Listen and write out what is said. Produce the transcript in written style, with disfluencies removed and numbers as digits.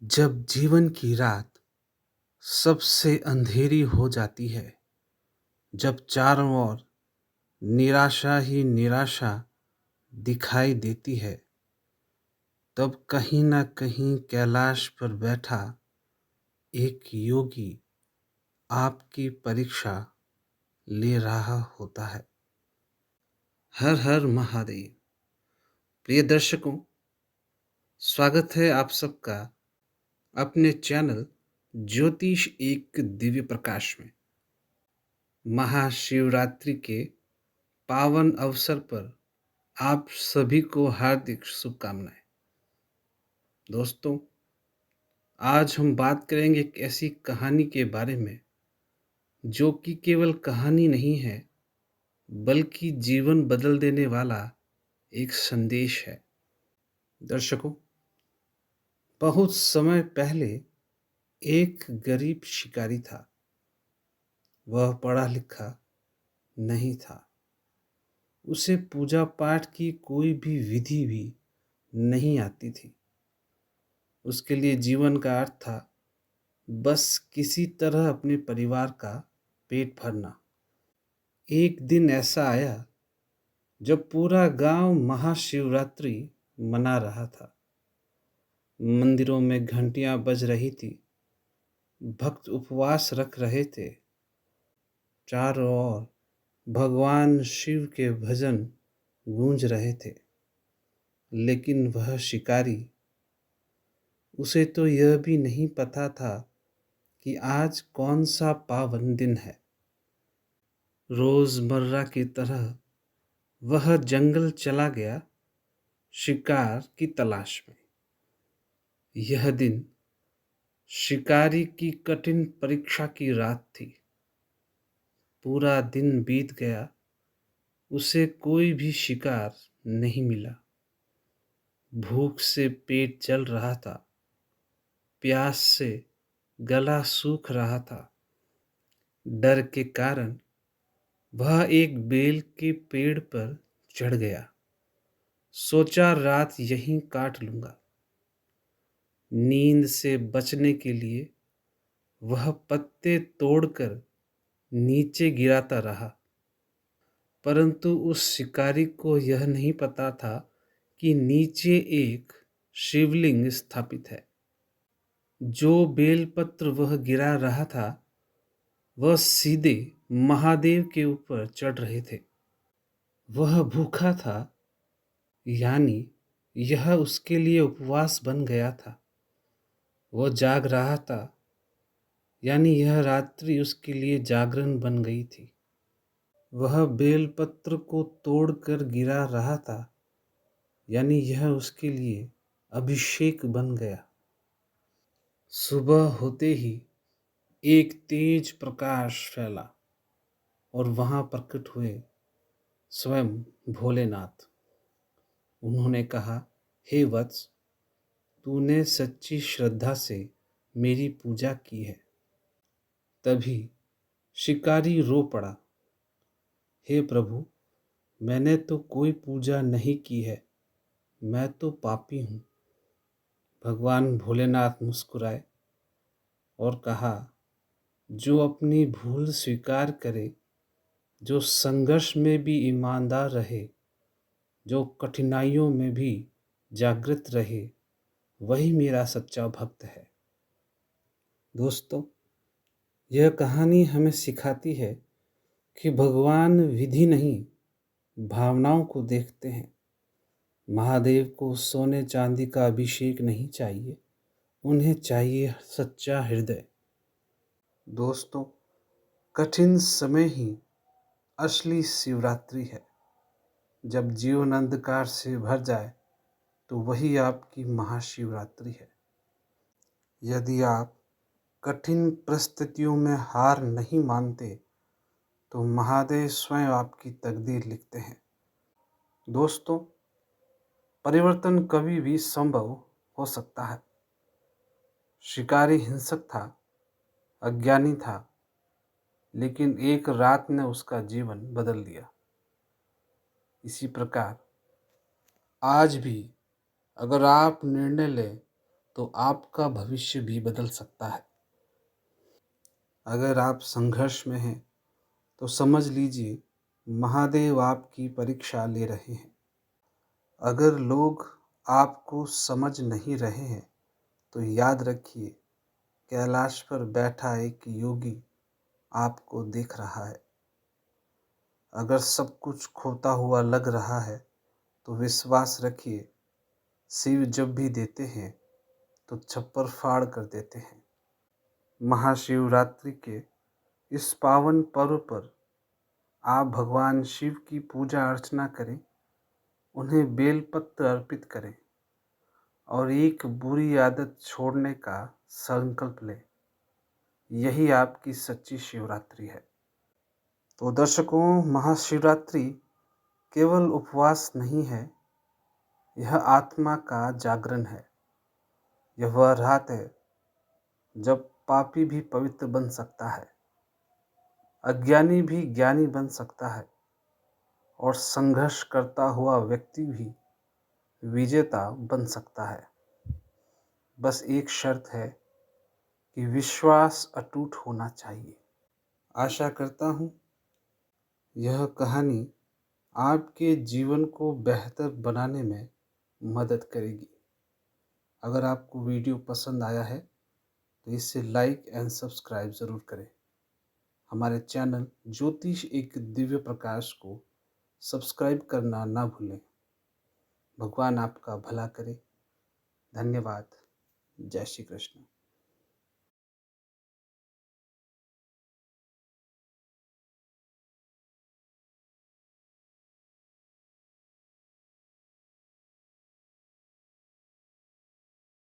जब जीवन की रात सबसे अंधेरी हो जाती है, जब चारों ओर निराशा ही निराशा दिखाई देती है, तब कहीं न कहीं कैलाश पर बैठा एक योगी आपकी परीक्षा ले रहा होता है। हर हर महादेव। प्रिय दर्शकों, स्वागत है आप सबका अपने चैनल ज्योतिष एक दिव्य प्रकाश में। महाशिवरात्रि के पावन अवसर पर आप सभी को हार्दिक शुभकामनाएं। दोस्तों, आज हम बात करेंगे एक ऐसी कहानी के बारे में जो कि केवल कहानी नहीं है, बल्कि जीवन बदल देने वाला एक संदेश है। दर्शकों, बहुत समय पहले एक गरीब शिकारी था। वह पढ़ा लिखा नहीं था। उसे पूजा पाठ की कोई भी विधि भी नहीं आती थी। उसके लिए जीवन का अर्थ था बस किसी तरह अपने परिवार का पेट भरना। एक दिन ऐसा आया जब पूरा गांव महाशिवरात्रि मना रहा था। मंदिरों में घंटियां बज रही थी, भक्त उपवास रख रहे थे। चारों ओर भगवान शिव के भजन गूंज रहे थे। लेकिन वह शिकारी, उसे तो यह भी नहीं पता था कि आज कौन सा पावन दिन है। रोजमर्रा की तरह वह जंगल चला गया शिकार की तलाश में। यह दिन शिकारी की कठिन परीक्षा की रात थी। पूरा दिन बीत गया, उसे कोई भी शिकार नहीं मिला। भूख से पेट जल रहा था, प्यास से गला सूख रहा था। डर के कारण वह एक बेल के पेड़ पर चढ़ गया। सोचा रात यहीं काट लूंगा। नींद से बचने के लिए वह पत्ते तोड़कर नीचे गिराता रहा। परंतु उस शिकारी को यह नहीं पता था कि नीचे एक शिवलिंग स्थापित है। जो बेलपत्र वह गिरा रहा था, वह सीधे महादेव के ऊपर चढ़ रहे थे। वह भूखा था, यानी यह उसके लिए उपवास बन गया था। वह जाग रहा था, यानी यह रात्रि उसके लिए जागरण बन गई थी। वह बेलपत्र को तोड़कर गिरा रहा था, यानी यह उसके लिए अभिषेक बन गया। सुबह होते ही एक तेज प्रकाश फैला और वहां प्रकट हुए स्वयं भोलेनाथ। उन्होंने कहा, हे वत्स, तूने सच्ची श्रद्धा से मेरी पूजा की है। तभी शिकारी रो पड़ा, हे प्रभु, मैंने तो कोई पूजा नहीं की है, मैं तो पापी हूँ। भगवान भोलेनाथ मुस्कुराए और कहा, जो अपनी भूल स्वीकार करे, जो संघर्ष में भी ईमानदार रहे, जो कठिनाइयों में भी जागृत रहे, वही मेरा सच्चा भक्त है। दोस्तों, यह कहानी हमें सिखाती है कि भगवान विधि नहीं, भावनाओं को देखते हैं। महादेव को सोने चांदी का अभिषेक नहीं चाहिए, उन्हें चाहिए सच्चा हृदय। दोस्तों, कठिन समय ही असली शिवरात्रि है। जब जीवन अंधकार से भर जाए, तो वही आपकी महाशिवरात्रि है। यदि आप कठिन परिस्थितियों में हार नहीं मानते, तो महादेव स्वयं आपकी तकदीर लिखते हैं। दोस्तों, परिवर्तन कभी भी संभव हो सकता है। शिकारी हिंसक था, अज्ञानी था, लेकिन एक रात ने उसका जीवन बदल दिया। इसी प्रकार आज भी अगर आप निर्णय लें तो आपका भविष्य भी बदल सकता है। अगर आप संघर्ष में हैं तो समझ लीजिए महादेव आपकी परीक्षा ले रहे हैं। अगर लोग आपको समझ नहीं रहे हैं तो याद रखिए कैलाश पर बैठा एक योगी आपको देख रहा है। अगर सब कुछ खोता हुआ लग रहा है तो विश्वास रखिए शिव जब भी देते हैं तो छप्पर फाड़ कर देते हैं। महाशिवरात्रि के इस पावन पर्व पर आप भगवान शिव की पूजा अर्चना करें, उन्हें बेलपत्र अर्पित करें और एक बुरी आदत छोड़ने का संकल्प लें। यही आपकी सच्ची शिवरात्रि है। तो दर्शकों, महाशिवरात्रि केवल उपवास नहीं है, यह आत्मा का जागरण है। यह वह रात है जब पापी भी पवित्र बन सकता है, अज्ञानी भी ज्ञानी बन सकता है और संघर्ष करता हुआ व्यक्ति भी विजेता बन सकता है। बस एक शर्त है कि विश्वास अटूट होना चाहिए। आशा करता हूँ यह कहानी आपके जीवन को बेहतर बनाने में मदद करेगी। अगर आपको वीडियो पसंद आया है तो इसे लाइक एंड सब्सक्राइब ज़रूर करें। हमारे चैनल ज्योतिष एक दिव्य प्रकाश को सब्सक्राइब करना ना भूलें। भगवान आपका भला करे। धन्यवाद। जय श्री कृष्ण।